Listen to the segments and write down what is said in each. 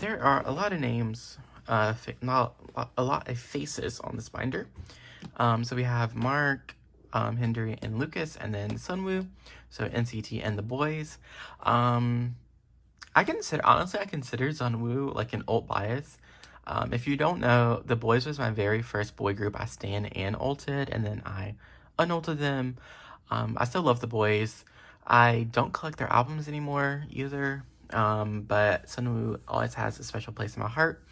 there are a lot of names, not a lot of faces on this binder. So we have Mark, Hendery and Lucas, and then Sunwoo, so NCT and the boys. I consider Sunwoo like an alt bias. If you don't know, the boys was my very first boy group I stan and ulted, and then I unulted them. I still love the boys. I don't collect their albums anymore either, but Sunwoo always has a special place in my heart.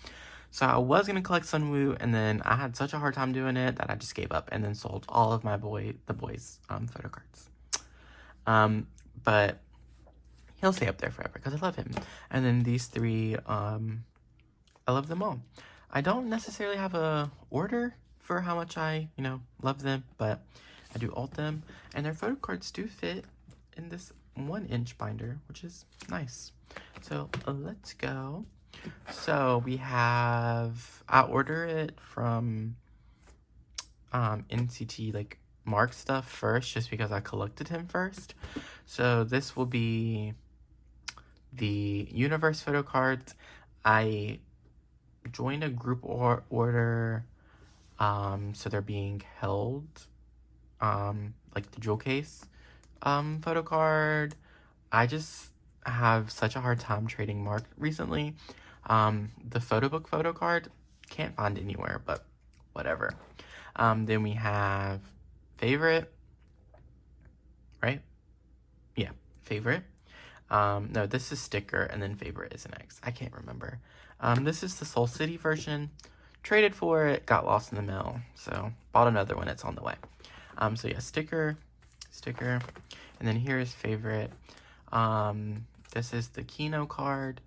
So I was going to collect Sunwoo, and then I had such a hard time doing it that I just gave up and then sold all of the boys' photo cards. But he'll stay up there forever because I love him. And then these three, I love them all. I don't necessarily have a order for how much I, love them, but I do alt them. And their photo cards do fit in this 1-inch binder, which is nice. So let's go. So we have, I order it from NCT like Mark stuff first, just because I collected him first. So this will be the Universe photo cards. I joined a group order, so they're being held, like the jewel case photo card. I just have such a hard time trading Mark recently. The photo book photo card can't find anywhere, but whatever. Then we have favorite, right? Yeah, favorite. No, this is sticker, and then favorite is an X. I can't remember. This is the Soul City version. Traded for it, got lost in the mail, so bought another one. It's on the way. So yeah, sticker, and then here's favorite. This is the Kino card.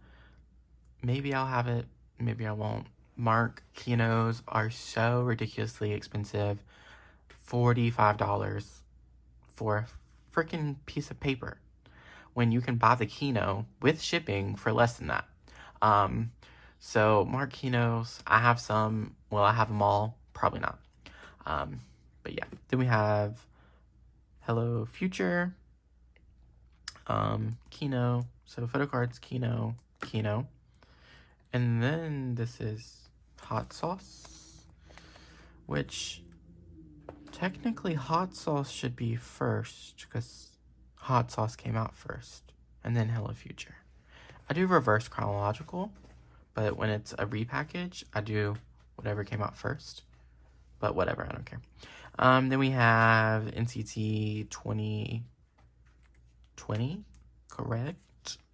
Maybe I'll have it, maybe I won't. Mark Kinos are so ridiculously expensive. $45 for a freaking piece of paper, when you can buy the Kino with shipping for less than that. So Mark Kinos, I have some. Will I have them all? Probably not. But yeah, then we have Hello Future, Kino. So photo cards, Kino. And then this is Hot Sauce, which technically Hot Sauce should be first because Hot Sauce came out first, and then Hello Future. I do reverse chronological, but when it's a repackage, I do whatever came out first. But whatever, I don't care. Then we have NCT 2020, correct?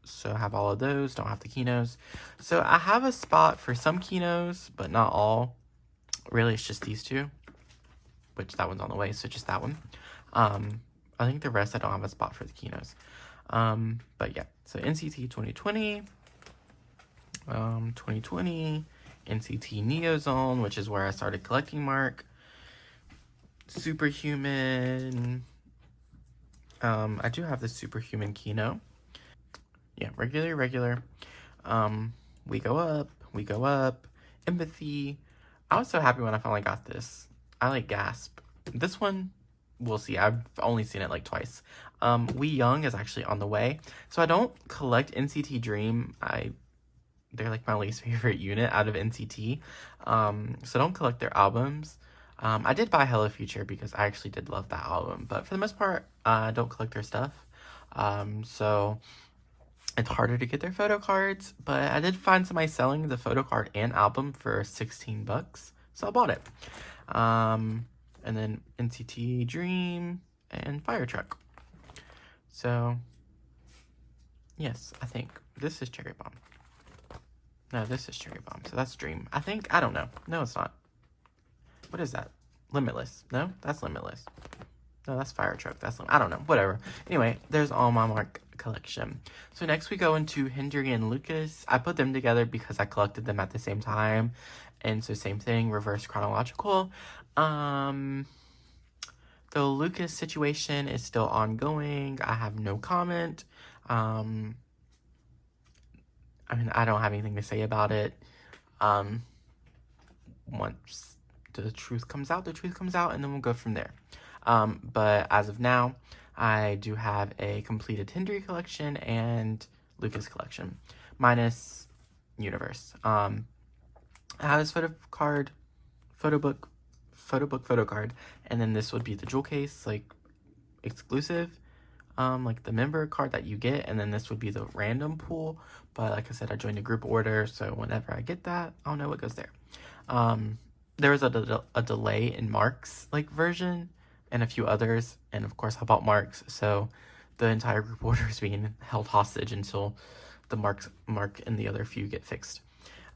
So I have all of those, don't have the Kinos. So I have a spot for some Kinos, but not all. Really, it's just these two, which that one's on the way, so just that one. I think the rest I don't have a spot for the Kinos. But yeah, so NCT 2020, 2020, NCT Neozone, which is where I started collecting Mark. Superhuman. I do have the Superhuman Kino. Yeah, regular. We go up. Empathy. I was so happy when I finally got this. I like gasp. This one, we'll see. I've only seen it like twice. We Young is actually on the way. So I don't collect NCT Dream. They're like my least favorite unit out of NCT. So I don't collect their albums. I did buy Hello Future because I actually did love that album. But for the most part, I don't collect their stuff. So it's harder to get their photo cards. But I did find somebody selling the photo card and album for $16. So I bought it. And then NCT Dream and Fire Truck. So, yes, I think this is Cherry Bomb. No, this is Cherry Bomb. So that's Dream. I don't know. No, it's not. What is that? Limitless. No, that's Limitless. No, that's Fire Truck. I don't know. Whatever. Anyway, there's all my Mark collection. So next we go into Hendery and Lucas. I put them together because I collected them at the same time. And so same thing, reverse chronological. The Lucas situation is still ongoing. I have no comment. I don't have anything to say about it. Once the truth comes out, and then we'll go from there. But as of now, I do have a completed Hendery collection and Lucas collection, minus universe. I have this photo card, and then this would be the jewel case, like exclusive, like the member card that you get, and then this would be the random pool. But like I said, I joined a group order, so whenever I get that, I'll know what goes there. There was a delay in Mark's like version and a few others, and of course I bought Mark's, so the entire group order is being held hostage until the Mark and the other few get fixed.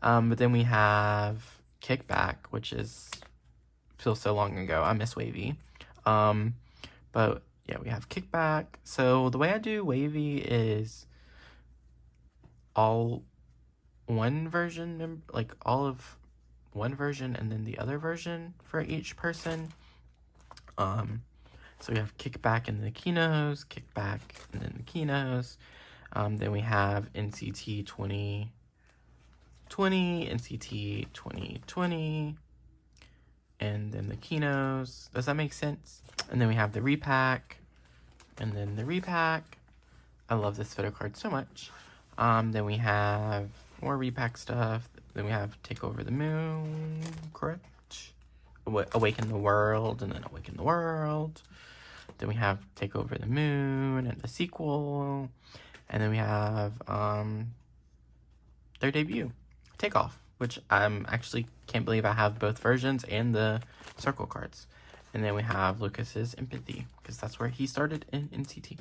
But then we have Kickback, which feels so long ago. I miss Wavy. But yeah, we have Kickback. So the way I do Wavy is all one version, like all of one version and then the other version for each person. So we have Kickback and the Kinos, Kickback and then the Kinos. Then we have NCT 2020, NCT 2020, and then the Kinos. Does that make sense? And then we have the repack, and then the repack. I love this photo card so much. Then we have more repack stuff. Then we have Take Over the Moon, correct? Awaken the World, and then Awaken the World. Then we have Take Over the Moon and the sequel. And then we have their debut, Takeoff, which I'm actually can't believe I have both versions and the circle cards. And then we have Lucas's Empathy, because that's where he started in NCT.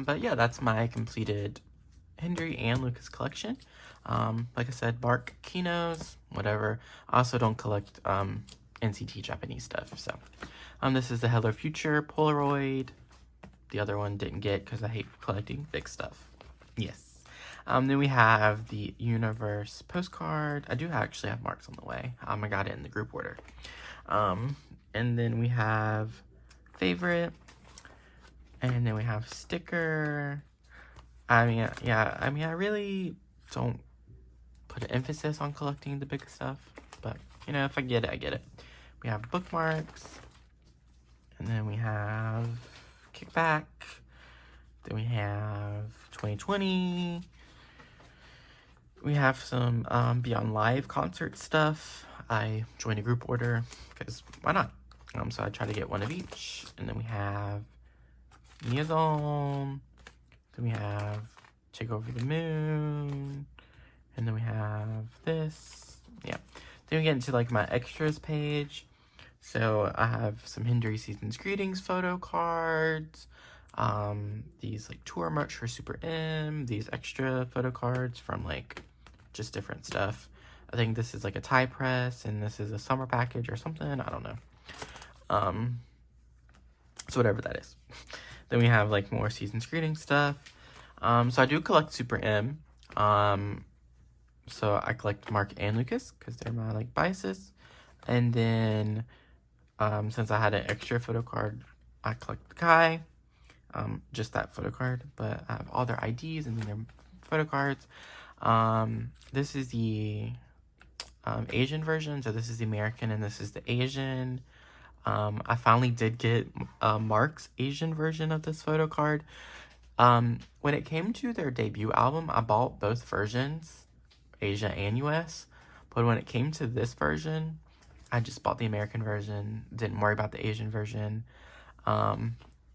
But yeah, that's my completed Hendery and Lucas collection. Like I said, Mark, Kinos, whatever. I also don't collect NCT Japanese stuff. So this is the Hello Future Polaroid. The other one didn't get because I hate collecting big stuff. Yes. Then we have the Universe postcard. I do actually have Marks on the way. I got it in the group order. And then we have Favorite. And then we have Sticker. I mean, yeah, I really don't put an emphasis on collecting the big stuff. But, you know, if I get it, I get it. We have Bookmarks. And then we have Kickback. Then we have 2020. We have some Beyond Live concert stuff. I joined a group order because why not? So I try to get one of each. And then we have Liaison. Then we have Take Over the Moon. And then we have this. Yeah. Then we get into like my extras page. So I have some Hendery Season's Greetings photo cards. These like tour merch for SuperM. These extra photo cards from like just different stuff. I think this is like a tie press and this is a summer package or something. I don't know. So whatever that is. Then we have like more Season's Greetings stuff. So I do collect SuperM. So I collect Mark and Lucas because they're my like biases. And then since I had an extra photo card, I collect the Kai. Just that photo card, but I have all their IDs and then their photo cards. This is the Asian version, so this is the American and this is the Asian. I finally did get Mark's Asian version of this photo card. When it came to their debut album, I bought both versions, Asia and US, but when it came to this version, I just bought the American version, didn't worry about the Asian version.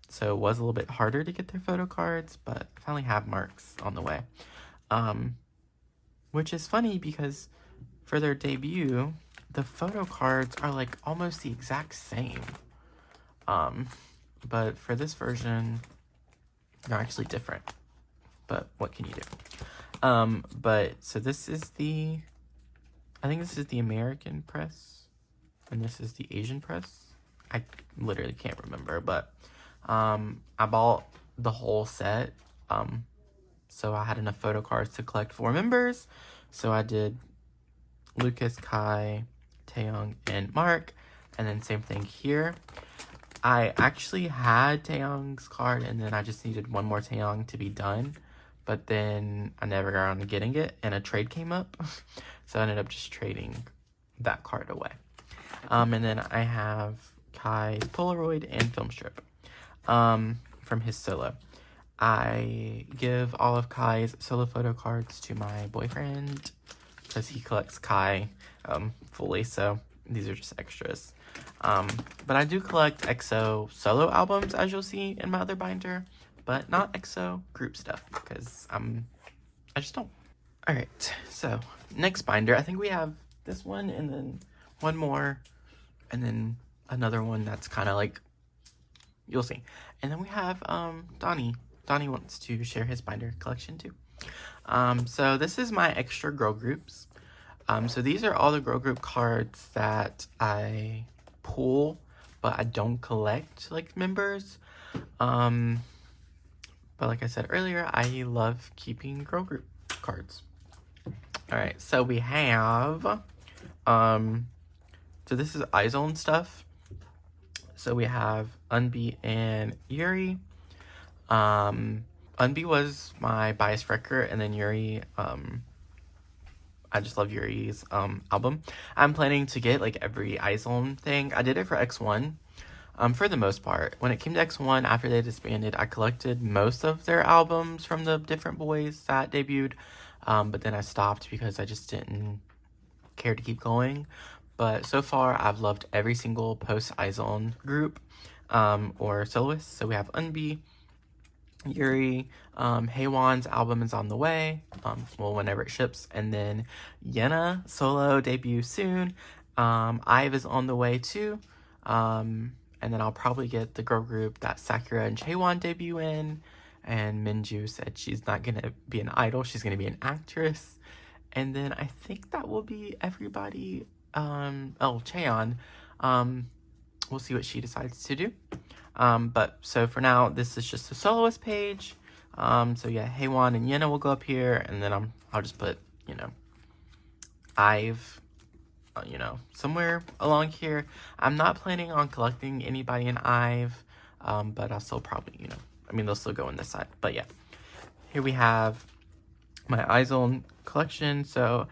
So it was a little bit harder to get their photo cards, but I finally have Marks on the way. Which is funny because for their debut, the photo cards are like almost the exact same. But for this version, they're actually different. But what can you do? But so this is I think this is the American press, and this is the Asian press. I literally can't remember, but I bought the whole set. So I had enough photo cards to collect 4 members. So I did Lucas, Kai, Taeyong, and Mark. And then same thing here. I actually had Taeyong's card, and then I just needed one more Taeyong to be done. But then I never got around to getting it, and a trade came up. So I ended up just trading that card away. And then I have Kai's Polaroid and film strip from his solo. I give all of Kai's solo photo cards to my boyfriend because he collects Kai fully, so these are just extras. But I do collect EXO solo albums, as you'll see in my other binder, but not EXO group stuff, because I just don't. Alright, so next binder, I think we have this one, and then one more, and then another one that's kind of like, you'll see. And then we have Donnie. Donnie wants to share his binder collection too. So this is my extra girl groups. So these are all the girl group cards that I pull, but I don't collect like members. But like I said earlier, I love keeping girl group cards. All right, so we have, so this is IZOLE stuff. So we have Unbi and Yuri. Unbi was my bias wrecker, and then Yuri, I just love Yuri's album. I'm planning to get like every IZOLE thing. I did it for X1. For the most part. When it came to X1, after they disbanded, I collected most of their albums from the different boys that debuted. But then I stopped because I just didn't care to keep going. But so far, I've loved every single post-IZOLE group or soloist. So we have Unbi, Yuri, Haewon's album is on the way, well, whenever it ships. And then Yena, solo, debut soon. IVE is on the way too. And then I'll probably get the girl group that Sakura and Chaewon debut in. And Minju said she's not going to be an idol. She's going to be an actress. And then I think that will be everybody. Oh, Chaeyeon. We'll see what she decides to do. But so for now, this is just a soloist page. So yeah, Haewon and Yena will go up here. And then I'll just put, you know, IVE, you know, somewhere along here. I'm not planning on collecting anybody in IVE, but I'll still probably, you know, I mean, they'll still go in this side. But yeah, here we have my IZOLE collection. So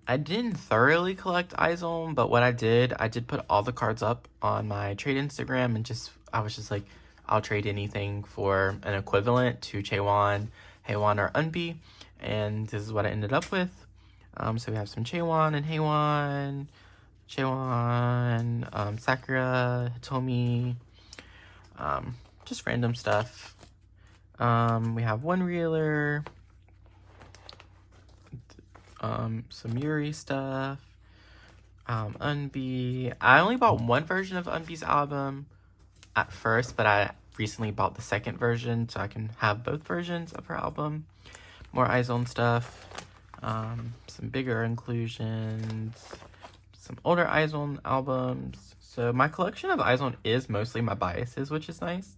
I didn't thoroughly collect IZOLE, but what I did put all the cards up on my trade Instagram, and I was just like, I'll trade anything for an equivalent to Chaewon, Haewon, or Unbi, and this is what I ended up with. So we have some Chaewon and Haewon, Chaewon, Sakura, Hitomi, just random stuff. We have one reeler, some Yuri stuff, Unbi. I only bought one version of Unbi's album at first, but I recently bought the second version so I can have both versions of her album. More IZOLE stuff. Some bigger inclusions, some older IZOLE albums. So my collection of IZOLE is mostly my biases, which is nice,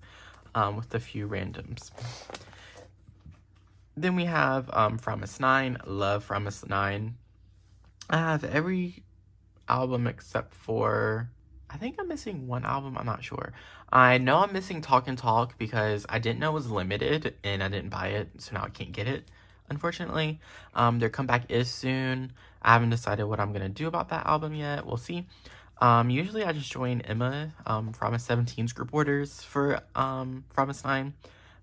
with a few randoms. Then we have Promise 9. Love Promise 9. I have every album except for, I think I'm missing one album, I'm not sure. I know I'm missing Talk and Talk because I didn't know it was limited and I didn't buy it, so now I can't get it, unfortunately. Their comeback is soon. I haven't decided what I'm gonna do about that album yet. We'll see. Usually I just join Emma, Promise 17's group orders for Promise 9.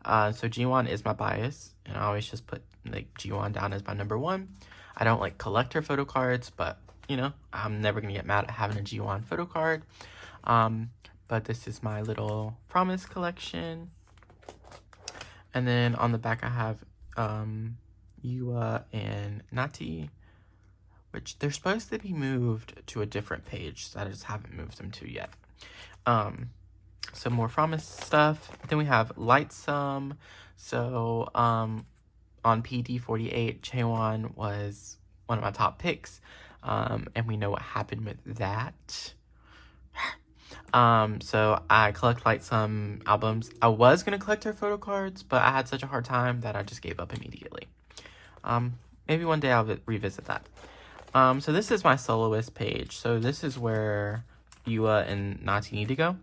So G1 is my bias, and I always just put like G1 down as my number one. I don't like collect her photo cards, but you know, I'm never gonna get mad at having a G1 photo card. But this is my little Promise collection. And then on the back I have Yua and Nati, which they're supposed to be moved to a different page, so I just haven't moved them to yet. Some more Promise stuff. Then we have Lightsome. So on PD48, Chaewon was one of my top picks. And we know what happened with that. So I collect Lightsome albums. I was going to collect her photo cards, but I had such a hard time that I just gave up immediately. Maybe one day I'll revisit that. So this is my soloist page. So this is where Yua and Nati need to go.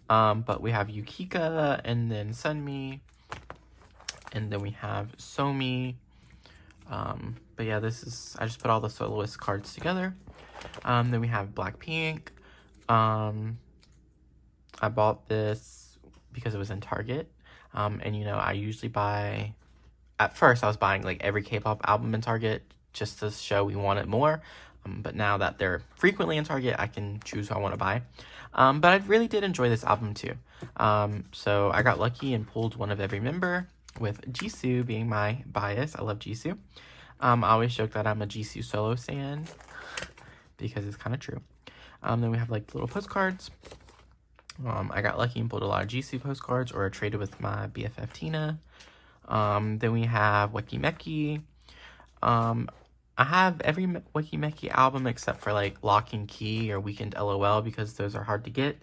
But we have Yukika and then Sunmi. And then we have Somi. But yeah, this is, I just put all the soloist cards together. Then we have Blackpink. I bought this because it was in Target. And you know, I usually buy, at first I was buying like every K-pop album in Target just to show we want it more. But now that they're frequently in Target, I can choose who I want to buy. But I really did enjoy this album too. So I got lucky and pulled one of every member, with Jisoo being my bias. I love Jisoo. I always joke that I'm a Jisoo solo stan because it's kind of true. Then we have like little postcards. I got lucky and pulled a lot of Jisoo postcards, or traded with my BFF Tina. Then we have Weki Meki. I have every Weki Meki album except for like Lock and Key or Weekend LOL, because those are hard to get.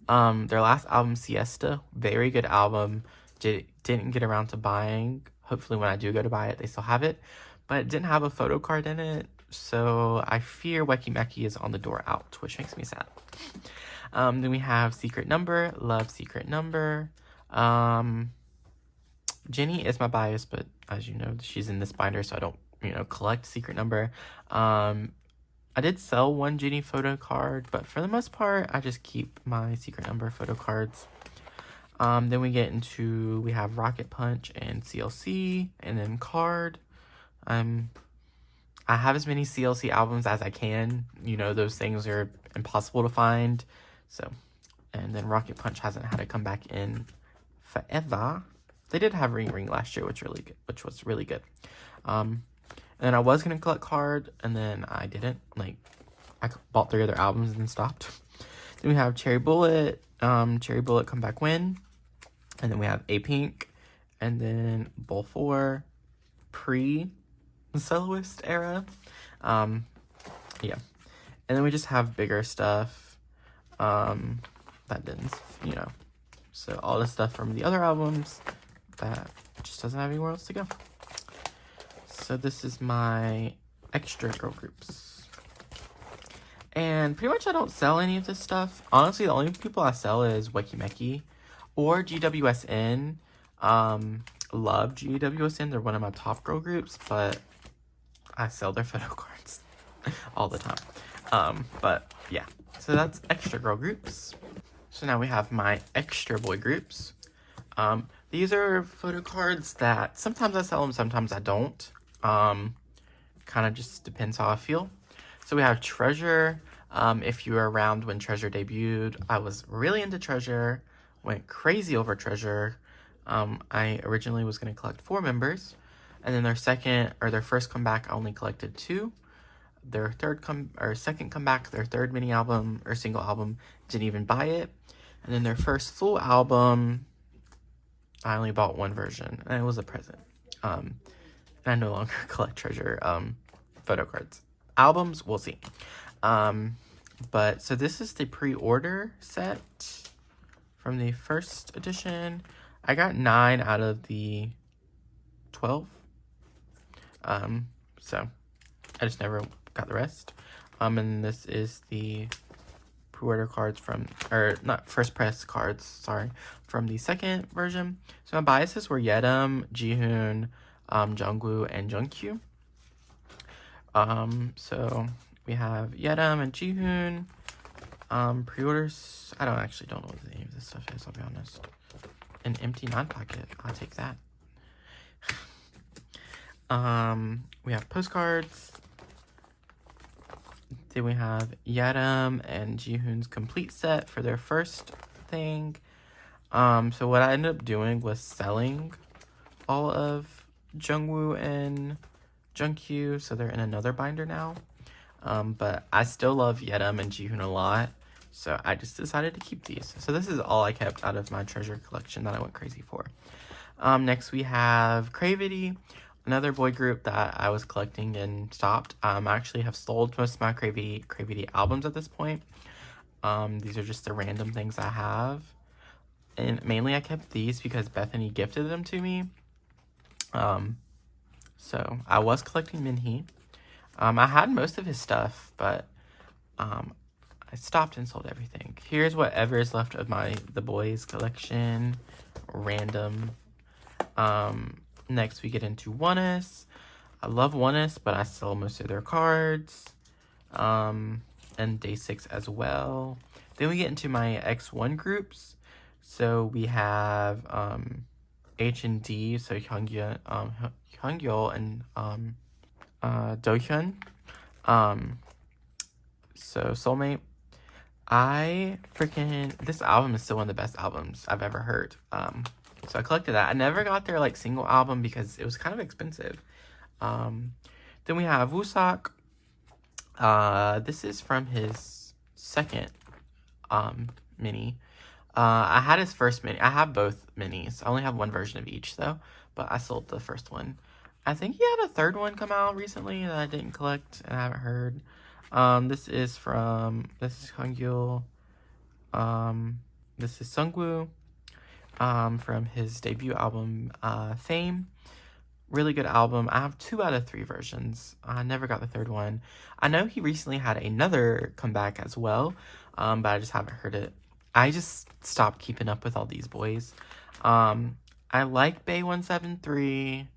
Their last album, Siesta, very good album. Didn't get around to buying. Hopefully when I do go to buy it, they still have it. But it didn't have a photo card in it, so I fear Weki Meki is on the door out, which makes me sad. Then we have Secret Number. Love Secret Number. Jenny is my bias, but as you know, she's in this binder, so I don't, collect Secret Number. I did sell one Jenny photo card, but for the most part, I just keep my Secret Number photo cards. Then we have Rocket Punch and CLC, and then Card. I have as many CLC albums as I can. Those things are impossible to find. So, and then Rocket Punch hasn't had a comeback in forever. They did have Ring Ring last year, which was really good. And then I was gonna collect Card, and then I didn't. I bought 3 other albums and then stopped. Then we have Cherry Bullet, Comeback Win, and then we have A Pink, and then Bull 4, Soloist era. Yeah. And then we just have bigger stuff that didn't, so all the stuff from the other albums that just doesn't have anywhere else to go. So this is my extra girl groups. And pretty much I don't sell any of this stuff. Honestly, the only people I sell is Weki Meki or GWSN. Love GWSN. They're one of my top girl groups, but I sell their photo cards all the time. But yeah, so that's extra girl groups. So now we have my extra boy groups. These are photo cards that sometimes I sell them, sometimes I don't. Kind of just depends how I feel. So we have Treasure. If you were around when Treasure debuted, I was really into Treasure, went crazy over Treasure. I originally was going to collect 4 members, and then their first comeback, I only collected 2. Their second comeback, their third mini album or single album, didn't even buy it. And then their first full album, I only bought 1 version, and it was a present. And I no longer collect Treasure photo cards. Albums, we'll see. But so this is the pre-order set from the first edition. I got 9 out of the 12. So I just never got the rest. And this is the pre-order cards first press cards, from the second version. So my biases were Yedim, Jihoon, Jungwoo, and Jungkook. So we have Yedim and Jihoon. Pre-orders, I don't know what the name of this stuff is, I'll be honest. An empty non-pocket, I'll take that. We have postcards. Then we have Yedim and Jihoon's complete set for their first thing. So what I ended up doing was selling all of Jungwoo and Jungkook, so they're in another binder now. But I still love Yedim and Jihoon a lot, so I just decided to keep these. So this is all I kept out of my treasure collection that I went crazy for. Next we have Cravity, another boy group that I was collecting and stopped. I actually have sold most of my Cravity albums at this point. These are just the random things I have. And mainly I kept these because Bethany gifted them to me. So I was collecting Minhee. I had most of his stuff, but I stopped and sold everything. Here's whatever is left of the boys collection. Random. Next we get into Oneness. I love Oneness, but I sell most of their cards. And Day 6 as well. Then we get into my X1 groups. So we have H and D, so Hyungyeol and Dohyun. So Soulmate. This album is still one of the best albums I've ever heard. So I collected that. I never got their like single album because it was kind of expensive. Then we have Woosak. This is from his second mini. I had his first mini. I have both minis. I only have one version of each though, but I sold the first one. I think he had a third one come out recently that I didn't collect and I haven't heard. This is Hongil. This is Sungwoo. From his debut album, Fame. Really good album. I have 2 out of 3 versions. I never got the third one. I know he recently had another comeback as well, but I just haven't heard it. I just stopped keeping up with all these boys. I like Bay 173.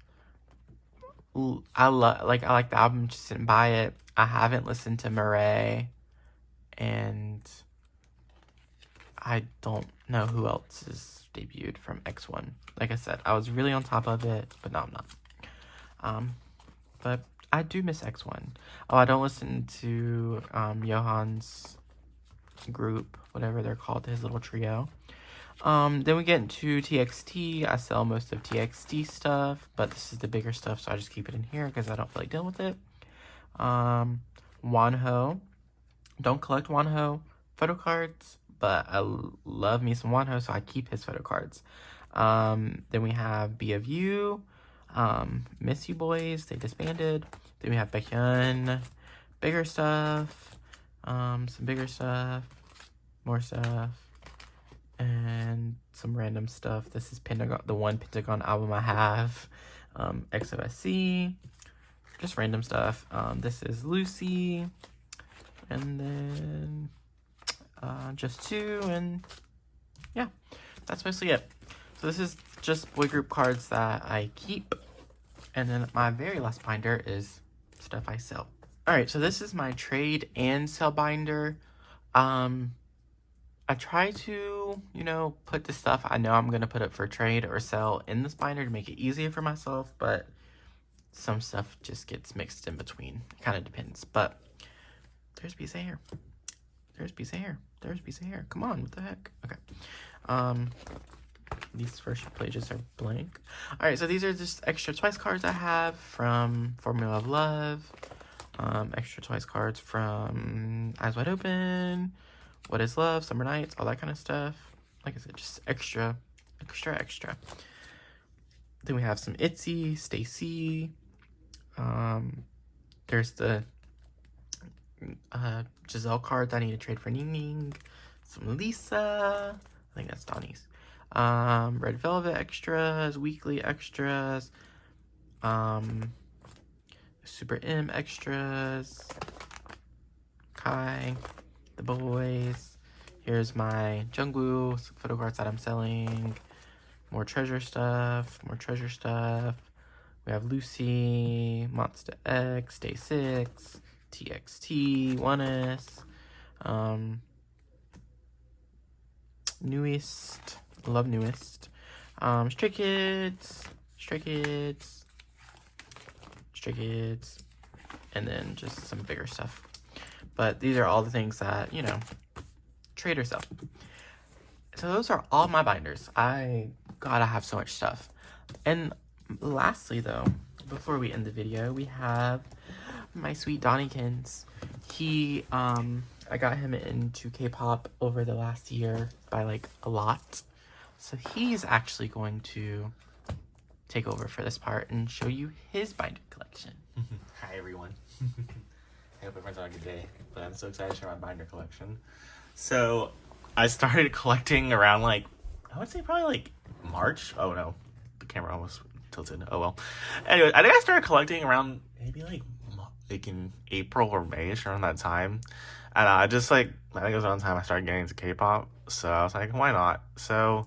I like the album, just didn't buy it. I haven't listened to Murray, and I don't know who else is debuted from X1. Like I said, I was really on top of it, but now I'm not. But I do miss X1. Oh, I don't listen to Johan's group, whatever they're called, his little trio. Then we get into TXT. I sell most of TXT stuff, but this is the bigger stuff, so I just keep it in here because I don't feel like dealing with it. Wonho. Don't collect Wonho photo cards, but I love me some Wonho, so I keep his photo cards. Then we have Be of You. Miss You Boys, they disbanded. Then we have Baekhyun. Bigger stuff. Some bigger stuff. More stuff. And some random stuff. This is Pentagon, the one Pentagon album I have. XOSC. Just random stuff. This is Lucy. And then just 2. And yeah, that's mostly it. So this is just boy group cards that I keep. And then my very last binder is stuff I sell. Alright, so this is my trade and sell binder. I try to, put the stuff I know I'm going to put up for trade or sell in this binder to make it easier for myself, but some stuff just gets mixed in between. It kind of depends, but there's a piece of hair. There's a piece of hair. There's a piece of hair. Come on, what the heck? Okay. These first pages are blank. Alright, so these are just extra Twice cards I have from Formula of Love. Extra Twice cards from Eyes Wide Open, What Is Love, Summer Nights, all that kind of stuff. Like I said, just extra. Then we have some ITZY, Stacy. There's the Giselle card that I need to trade for Ning Ning. Some Lisa. I think that's Donnie's. Red Velvet extras, weekly extras, SuperM extras, Kai, the boys. Here's my Jungwoo photo cards that I'm selling. More treasure stuff. We have Lucy, Monster X, Day 6, TXT, 1S, Newest. Love Newest. Stray Kids, and then just some bigger stuff. But these are all the things that, trade or sell. So those are all my binders. I have so much stuff. And lastly though, before we end the video, we have my sweet Donniekins. He, I got him into K-pop over the last year by like a lot. So he's actually going to take over for this part and show you his binder collection. Hi everyone. I hope everyone's having a good day. But I'm so excited to share my binder collection. So I started collecting around I would say probably March. Oh no, the camera almost tilted. Oh well. Anyway, I think I started collecting around maybe in April or May-ish, around that time. And I think it was around the time I started getting into K-pop. So I was like, why not? So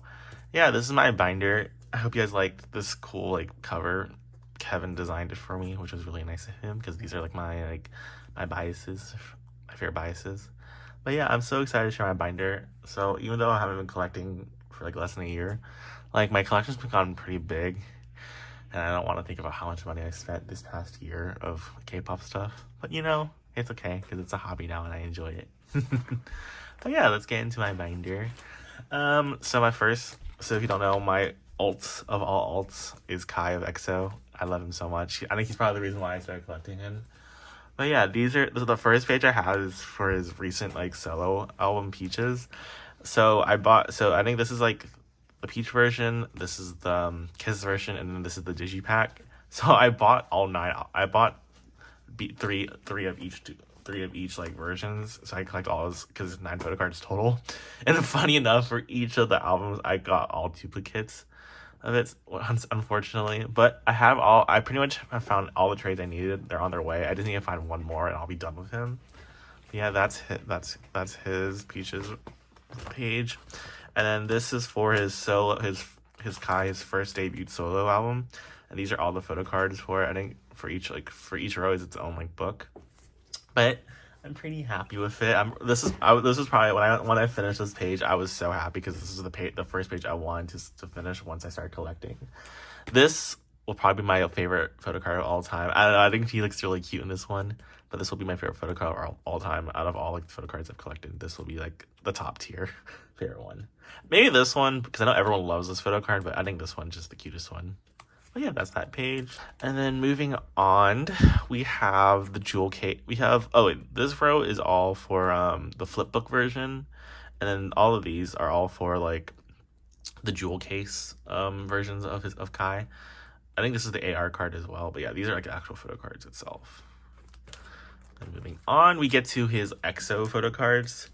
yeah, this is my binder. I hope you guys liked this cool cover. Kevin designed it for me, which was really nice of him because these are my biases, my favorite biases. But yeah, I'm so excited to share my binder. So even though I haven't been collecting for less than a year, my collection's gotten pretty big. and I don't want to think about how much money I spent this past year of K-pop stuff. But you know, it's okay because it's a hobby now and I enjoy it. But yeah, let's get into my binder. So if you don't know, my alt of all alts is Kai of EXO. I love him so much. I think he's probably the reason why I started collecting him. But yeah, this is the first page I have is for his recent like solo album Peaches. So I think this is like the Peach version, this is the Kiss version, and then this is the Digipack. So I bought all 9. I bought three of each like versions, so I collect all those because it's 9 photocards total. And funny enough, for each of the albums, I got all duplicates of it, unfortunately. But I pretty much have found all the trades I needed. They're on their way. I just need to find one more, and I'll be done with him. But yeah, that's his Peaches page, and then this is for his solo, his Kai's first debut solo album, and these are all the photo cards for it. I think for each row is its own like book, but I'm pretty happy with it. This is probably when I finished this page, I was so happy because this is the first page I wanted to finish once I started collecting. This will probably be my favorite photo card of all time. I don't know, I think he looks really cute in this one, but this will be my favorite photo card of all time. Out of all like the photo cards I've collected, this will be like the top tier favorite one. Maybe this one, because I know everyone loves this photo card, but I think this one's just the cutest one. But yeah, that's that page. And then moving on, we have the jewel case. This row is all for the flipbook version, and then all of these are all for like the jewel case versions of Kai. I think this is the AR card as well, but yeah, these are like actual photo cards itself. And moving on, we get to his EXO photo cards.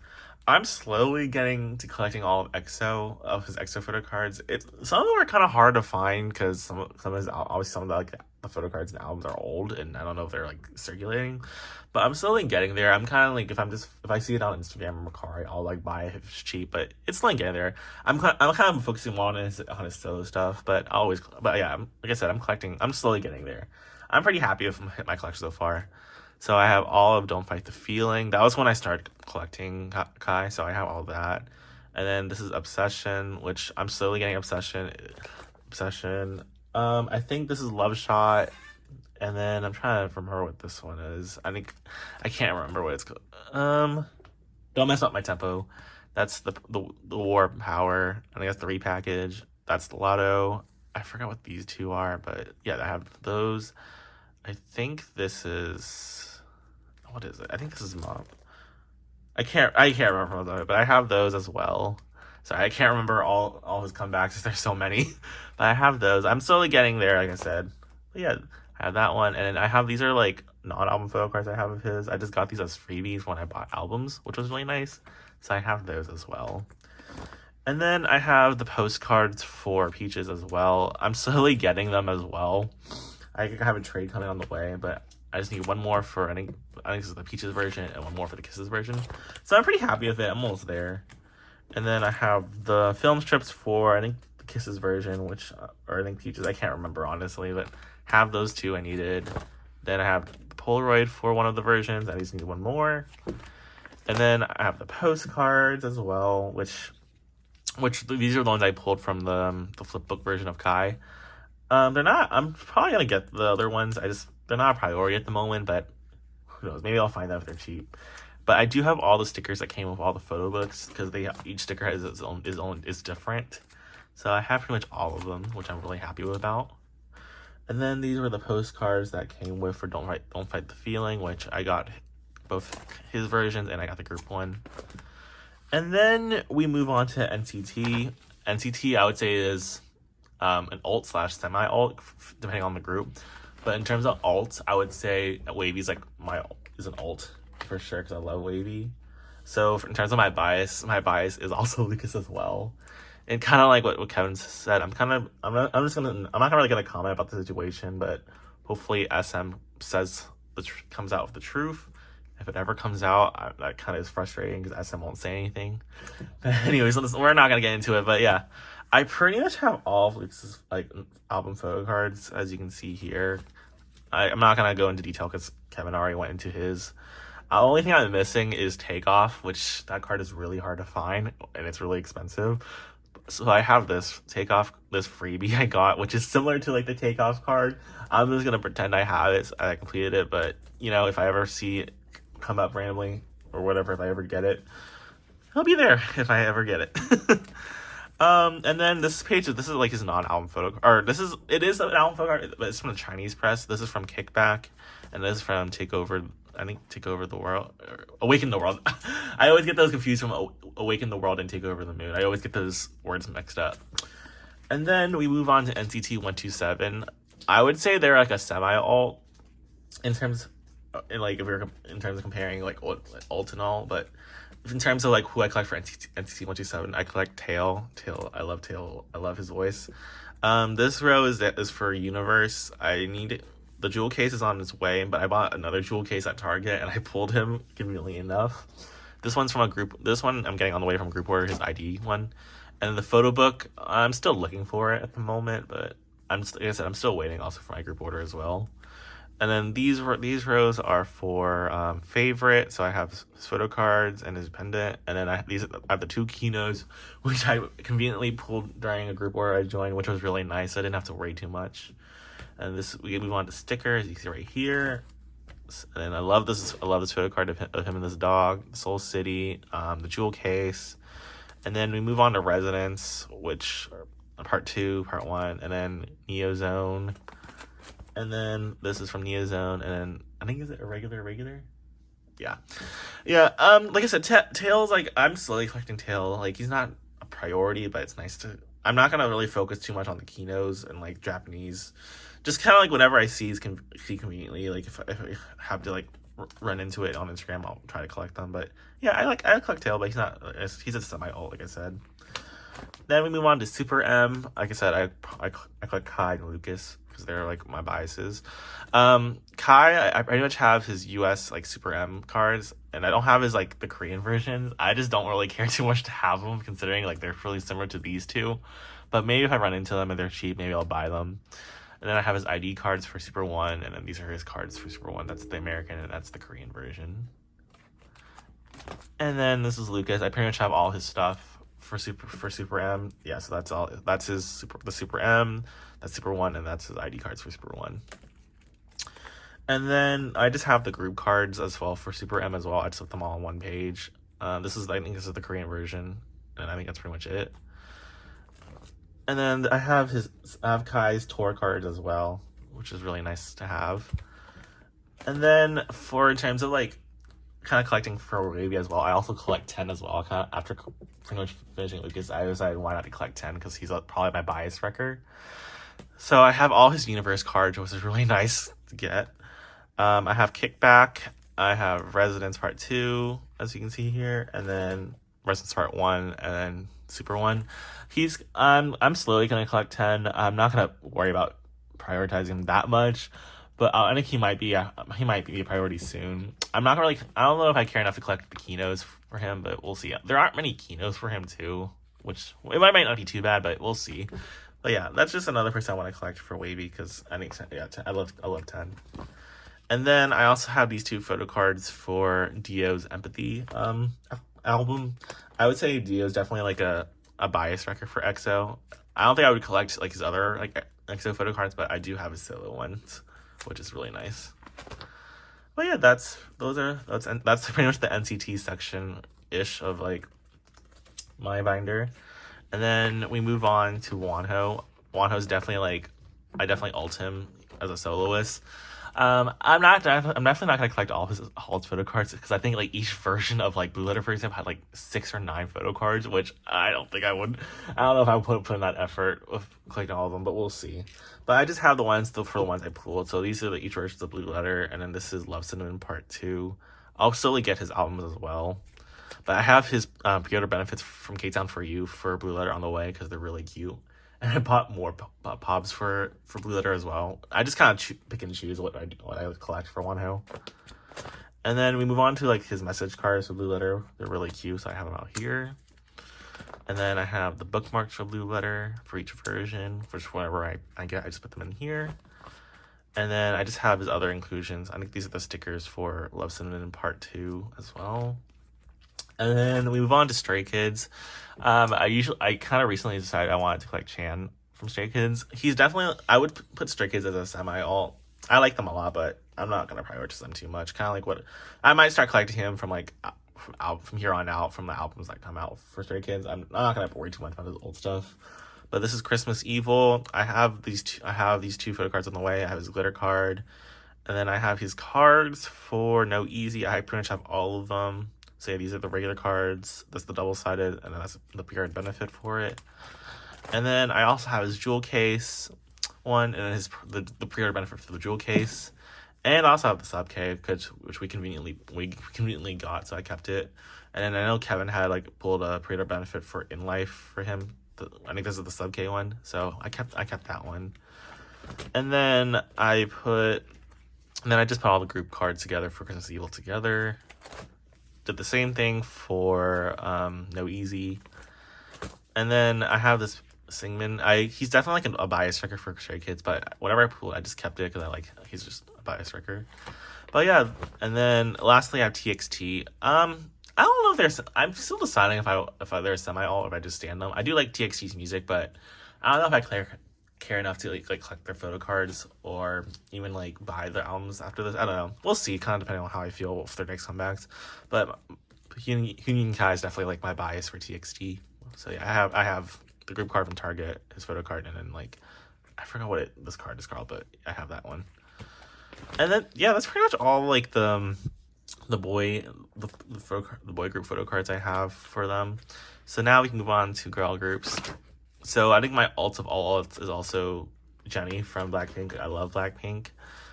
I'm slowly getting to collecting all of his EXO photo cards. Some of them are kind of hard to find because some of the photo cards and albums are old, and I don't know if they're like circulating. But I'm slowly getting there. I'm kind of like if I see it on Instagram or Mercari, I'll like buy it if it's cheap. But it's slowly getting there. I'm kind of focusing more on his solo stuff. But yeah, like I said, I'm slowly getting there. I'm pretty happy with my collection so far. So I have all of Don't Fight the Feeling. That was when I started collecting Kai, so I have all that. And then this is Obsession, which I'm slowly getting Obsession. I think this is Love Shot. And then I'm trying to remember what this one is. I can't remember what it's called. Don't Mess Up My Tempo. That's the War Power. I think that's the repackage. That's the Lotto. I forgot what these two are, but yeah, I have those. I think this is... What is it? I think this is Mom. I can't remember though, but I have those as well. Sorry, I can't remember all his comebacks. There's so many, but I have those. I'm slowly getting there, like I said. But yeah, I have that one, and then I have these are like non-album photo cards I have of his. I just got these as freebies when I bought albums, which was really nice. So I have those as well. And then I have the postcards for Peaches as well. I'm slowly getting them as well. I have a trade coming on the way, but I just need one more for, I think this is the Peaches version, and one more for the Kisses version. So I'm pretty happy with it. I'm almost there. And then I have the film strips for, I think, the Kisses version, or I think Peaches. I can't remember, honestly, but have those two I needed. Then I have the Polaroid for one of the versions. I just need one more. And then I have the postcards as well, which these are the ones I pulled from the flipbook version of Kai. I'm probably going to get the other ones. They're not a priority at the moment, but who knows? Maybe I'll find out if they're cheap. But I do have all the stickers that came with all the photo books because each sticker has is different. So I have pretty much all of them, which I'm really happy about. And then these were the postcards that came with for Don't Fight the Feeling, which I got both his versions and I got the group one. And then we move on to NCT. NCT, I would say, is an alt / semi-alt, depending on the group. But in terms of alt, I would say Wavy is an alt for sure because I love Wavy. So in terms of my bias is also Lucas as well. And kind of like what Kevin said, I'm not really gonna comment about the situation, but hopefully SM comes out with the truth. If it ever comes out, that kind of is frustrating because SM won't say anything. But anyways, we're not gonna get into it. But yeah, I pretty much have all of Lucas's album photo cards, as you can see here. I'm not gonna go into detail because Kevin already went into his. The only thing I'm missing is Takeoff, which that card is really hard to find and it's really expensive. So I have this this freebie I got, which is similar to like the takeoff card. I'm just gonna pretend I have it. So I completed it, but you know, if I ever see it come up randomly or whatever, if I ever get it, it'll be there if I ever get it. And then this page, this is like his non-album photo, or it is an album photo card, but it's from the Chinese press. This is from Kickback, and this is from Take Over the World, or Awaken the World. I always get those confused from Awaken the World and Take Over the Moon. I always get those words mixed up. And then we move on to NCT 127. I would say they're like a semi-alt in terms, if we're in terms of comparing like alt and all, but in terms of like who I collect for NCT 127, I collect Tail. I love Tail. I love his voice. This row is for Universe. The jewel case is on its way, but I bought another jewel case at Target and I pulled him conveniently enough. This one's from a group. This one I'm getting on the way from Group Order, his ID one. And the photo book, I'm still looking for it at the moment, but like I said, I'm still waiting also for my Group Order as well. And then these rows are for favorite. So I have his photo cards and his pendant. And then I have the 2 keynotes, which I conveniently pulled during a Group Order I joined, which was really nice. I didn't have to worry too much. And we move on to stickers. You can see right here. And then I love this photo card of him and this dog, Soul City, the jewel case. And then we move on to Residence, which are part 2, part 1, and then Neo Zone. And then this is from Neo Zone, and then I think, is it a regular? Yeah. Like I said, Tail's like, I'm slowly collecting Tail. Like, he's not a priority, but it's nice to. I'm not gonna really focus too much on the Kinos and like Japanese. Just kind of like whatever I see conveniently. Like if I have to like run into it on Instagram, I'll try to collect them. But yeah, I collect Tail, but he's a semi-alt, like I said. Then we move on to SuperM. Like I said, I collect Kai and Lucas because they're like my biases. Kai, I pretty much have his US like SuperM cards, and I don't have his like the Korean versions. I just don't really care too much to have them, considering like they're really similar to these two. But maybe if I run into them and they're cheap, maybe I'll buy them. And then I have his ID cards for Super 1, and then these are his cards for Super 1. That's the American, and that's the Korean version. And then this is Lucas. I pretty much have all his stuff for Super M. Yeah, so that's all. That's the Super M. That's Super 1, and that's his ID cards for Super 1. And then I just have the group cards as well for Super M as well. I just put them all on one page. I think this is the Korean version, and I think that's pretty much it. And then I have Kai's tour cards as well, which is really nice to have. And then in terms of like kind of collecting for Wavy as well, I also collect 10 as well. Kind of after pretty much finishing Lucas, I decided why not to collect 10 because he's probably my bias wrecker. So I have all his universe cards, which is really nice to get. I have Kickback. I have Residence Part 2, as you can see here, and then Residence Part 1, and then Super 1. I'm slowly gonna collect 10. I'm not gonna worry about prioritizing him that much, but I think he might be a priority soon. I don't know if I care enough to collect the Kinos for him, but we'll see. There aren't many Kinos for him too, which it might not be too bad, but we'll see. But yeah, that's just another person I want to collect for Wavy because I think I love 10. And then I also have these 2 photo cards for Dio's Empathy album. I would say Dio's definitely like a bias record for EXO. I don't think I would collect like his other like EXO photo cards, but I do have his solo ones, which is really nice. But yeah, that's pretty much the NCT section ish of like my binder. And then we move on to Wonho. Wonho's definitely like I definitely ult him as a soloist. I'm definitely not gonna collect all his photo cards because I think like each version of like Blue Letter, for example, had like 6 or 9 photo cards, which I don't think I would. I don't know if I would put in that effort of collecting all of them, but we'll see. But I just have the ones for the ones I pulled. So these are each versions of Blue Letter, and then this is Love Cinnamon Part 2. I'll slowly get his albums as well. But I have his pre-order benefits from K-Town For You for Blue Letter on the way because they're really cute. And I bought more pops for Blue Letter as well. I just kind of pick and choose what I collect for Wonho. And then we move on to like his message cards for Blue Letter. They're really cute, so I have them out here. And then I have the bookmarks for Blue Letter for each version. For whatever I get, I just put them in here. And then I just have his other inclusions. I think these are the stickers for Love Cinnamon Part 2 as well. And then we move on to Stray Kids. I kind of recently decided I wanted to collect Chan from Stray Kids. He's definitely, I would put Stray Kids as a semi-alt. I like them a lot, but I'm not gonna prioritize them too much. Kind of like what I might start collecting him from like from here on out, from the albums that come out for Stray Kids. I'm not gonna worry too much about his old stuff. But this is Christmas Evil. I have these two photo cards on the way. I have his glitter card, and then I have his cards for No Easy. I pretty much have all of them. So yeah, these are the regular cards. That's the double-sided, and then that's the period benefit for it. And then I also have his jewel case one, and then the pre-order benefit for the jewel case. And I also have the sub K, which we conveniently got, so I kept it. And then I know Kevin had like pulled a pre-order benefit for In Life for him. I think this is the sub K one, so I kept that one. And then I just put all the group cards together for Christmas Evil together. Did the same thing for No Easy. And then I have this Singman. He's definitely like a bias wrecker for Stray Kids, but whatever I pulled, I just kept it because he's just a bias wrecker. But yeah, and then lastly I have TXT. I don't know if I'm still deciding if they're a semi-alt or if I just stand them. I do like TXT's music, but I don't know if I care enough to like collect their photo cards or even like buy their albums after this. I don't know. We'll see, kind of depending on how I feel with their next comebacks. But Hyun Kai is definitely like my bias for TXT. So yeah, I have the group card from Target, his photo card, and then like I forgot what this card is called, but I have that one. And then yeah, that's pretty much all like the boy group photo cards I have for them. So now we can move on to girl groups. So I think my alt of all alts is also Jennie from Blackpink. I love Blackpink.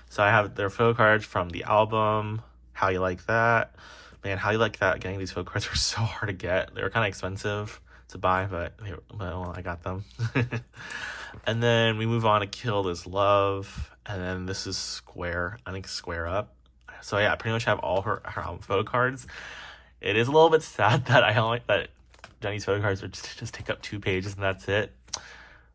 So I have their photo cards from the album How You Like That. Man, How You Like That, getting these photo cards were so hard to get. They were kind of expensive to buy, but I got them. And then we move on to Kill This Love. And then this is Square. I think Square Up. So yeah, I pretty much have all her photo cards. It is a little bit sad that Jennie's photo cards would just take up 2 pages and that's it.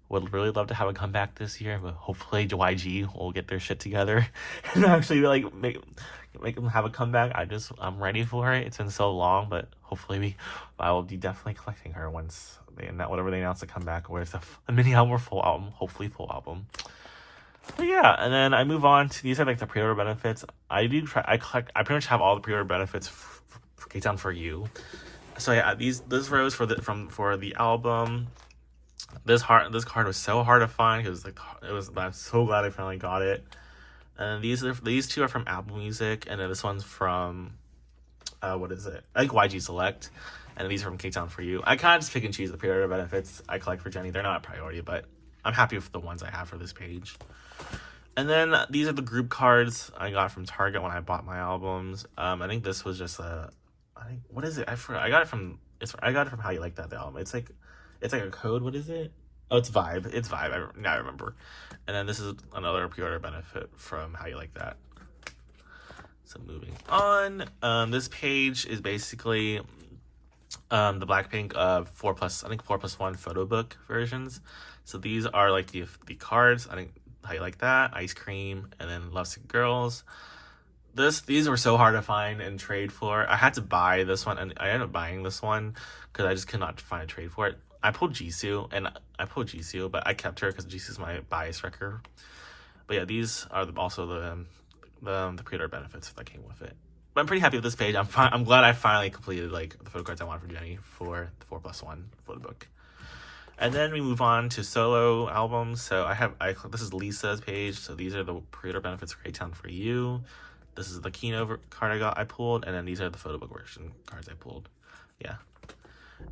Would really love to have a comeback this year, but hopefully YG will get their shit together and actually like make them have a comeback. I'm ready for it. It's been so long, but hopefully I will be definitely collecting her once whatever they announce a comeback, or it's a mini album or full album, hopefully full album. But yeah, and then I move on to these are like the pre-order benefits. I pretty much have all the pre-order benefits for K-Town For You. So yeah, this rows for the album. This card was so hard to find because I'm so glad I finally got it. And these two are from Apple Music, and then this one's from what is it? I think YG Select, and these are from K-Town For You. I kind of just pick and choose the pre-order benefits I collect for Jennie. They're not a priority, but I'm happy with the ones I have for this page. And then these are the group cards I got from Target when I bought my albums. I think this was just what is it? I forgot. I got it from How You Like That, the album. It's like a code. What is it? Oh, it's Vibe. It's Vibe. I remember. And then this is another pre-order benefit from How You Like That. So moving on. This page is basically the Blackpink 4+1 photo book versions. So these are like the cards. I think How You Like That, Ice Cream, and then Lovesick Girls. These were so hard to find and trade for. I had to buy this one, and I ended up buying this one because I just could not find a trade for it. I pulled Jisoo, but I kept her because Jisoo's my bias wrecker. But yeah, these are also the pre-order benefits that came with it. But I'm pretty happy with this page. I'm glad I finally completed like the photo cards I wanted for Jennie for the 4+1 photo book. And then we move on to solo albums. So this is Lisa's page. So these are the pre-order benefits for K-Town For You. This is the Kino card I pulled, and then these are the photo book version cards I pulled. Yeah.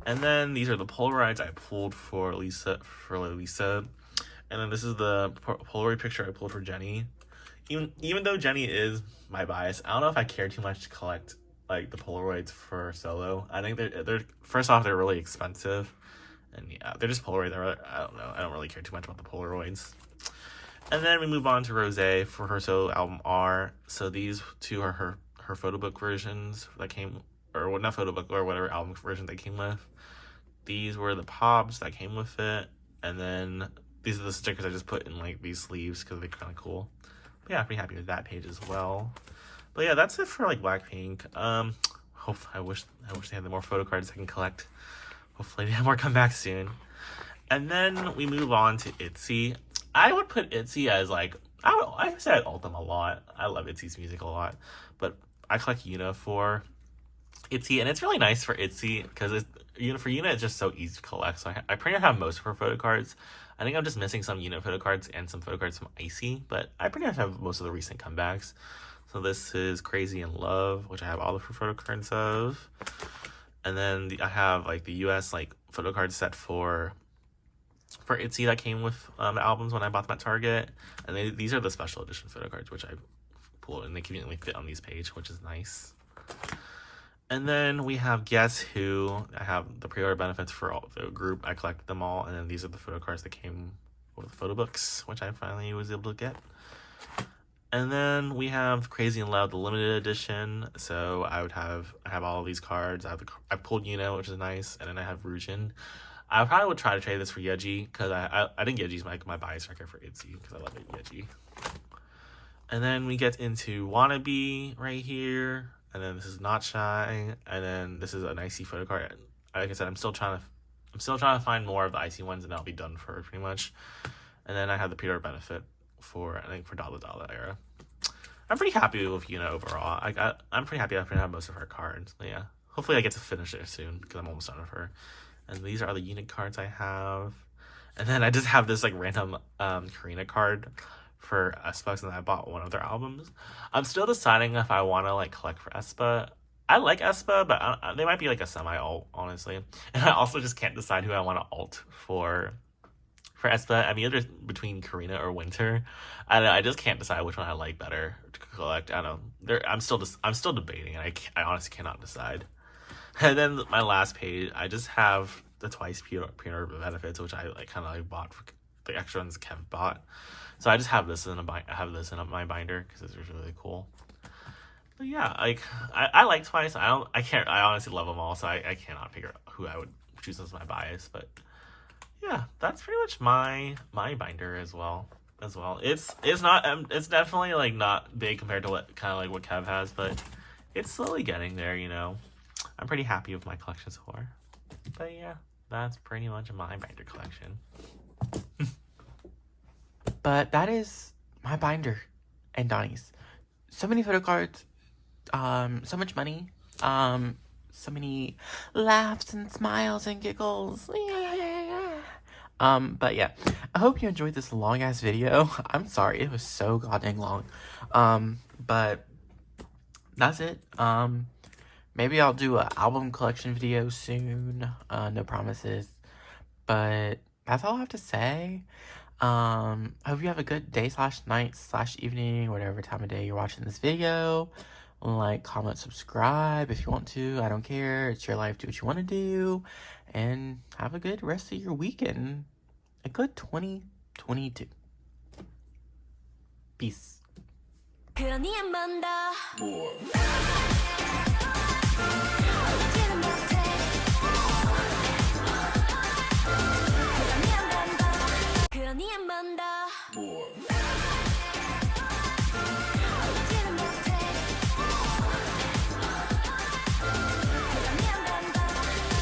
And then these are the Polaroids I pulled for Lisa. And then this is the Polaroid picture I pulled for Jennie. Even though Jennie is my bias, I don't know if I care too much to collect like the Polaroids for solo. I think they're first off, they're really expensive. And yeah, they're just Polaroids. I don't know. I don't really care too much about the Polaroids. And then we move on to Rosé for her solo album R. So these two are her photo book versions that came, or not photo book, or whatever album version they came with. These were the pops that came with it. And then these are the stickers I just put in like these sleeves because they're kind of cool. But yeah, pretty happy with that page as well. But yeah, that's it for like Blackpink. Hopefully, I wish they had more photo cards I can collect. Hopefully they have more come back soon. And then we move on to ITZY. I would put ITZY as like, I say I ult them a lot. I love ITZY's music a lot. But I collect Yuna for ITZY, and it's really nice for ITZY because for Yuna it's just so easy to collect. So I pretty much have most of her photo cards. I think I'm just missing some Yuna photo cards and some photo cards from Icy, but I pretty much have most of the recent comebacks. So this is Crazy in Love, which I have all of her photo cards of. And then I have like the US like photo card set for ITZY that came with the albums when I bought them at Target. And these are the special edition photo cards, which I pulled, and they conveniently fit on these page, which is nice. And then we have Guess Who. I have the pre-order benefits for all the group. I collected them all, and then these are the photo cards that came with the photo books, which I finally was able to get. And then we have Crazy and Loud, the limited edition. So I have all of these cards. I pulled Yuno, which is nice, and then I have Rujin. I probably would try to trade this for Yeji, because I think Yeji's my bias record for ITZY, because I love it, Yeji. And then we get into Wannabe right here. And then this is Not Shy, and then this is an Icy photo card. Like I said, I'm still trying to find more of the Icy ones, and I'll be done for pretty much. And then I have the pre-order benefit for Dala Dala era. I'm pretty happy with Yuna overall. I'm pretty happy I have most of her cards. But yeah, hopefully I get to finish it soon because I'm almost done with her. And these are all the unique cards I have. And then I just have this like random Karina card for aespa, and I bought one of their albums. I'm still deciding if I want to like collect for aespa. I like aespa, but they might be like a semi-alt, honestly. And I also just can't decide who I want to alt for aespa. I mean, either between Karina or Winter. I don't know. I just can't decide which one I like better to collect. I don't know. I'm still debating, and I honestly cannot decide. And then my last page, I just have the twice pre-order benefits, which I like kind of like bought for the extra ones Kev bought. So I just have this in my binder because it's really cool. But yeah, like I like Twice. I honestly love them all, so I cannot figure out who I would choose as my bias. But yeah, that's pretty much my binder as well. It's definitely like not big compared to what Kev has, but it's slowly getting there. I'm pretty happy with my collection so far. But yeah, that's pretty much my binder collection. But that is my binder and Donnie's. So many photo cards, so much money, so many laughs and smiles and giggles. But yeah, I hope you enjoyed this long ass video. I'm sorry, it was so goddamn long. But that's it. Maybe I'll do an album collection video soon. No promises. But that's all I have to say. Hope you have a good day / night / evening, whatever time of day you're watching this video. Like, comment, subscribe if you want to. I don't care. It's your life. Do what you want to do. And have a good rest of your weekend. A good 2022. Peace. More.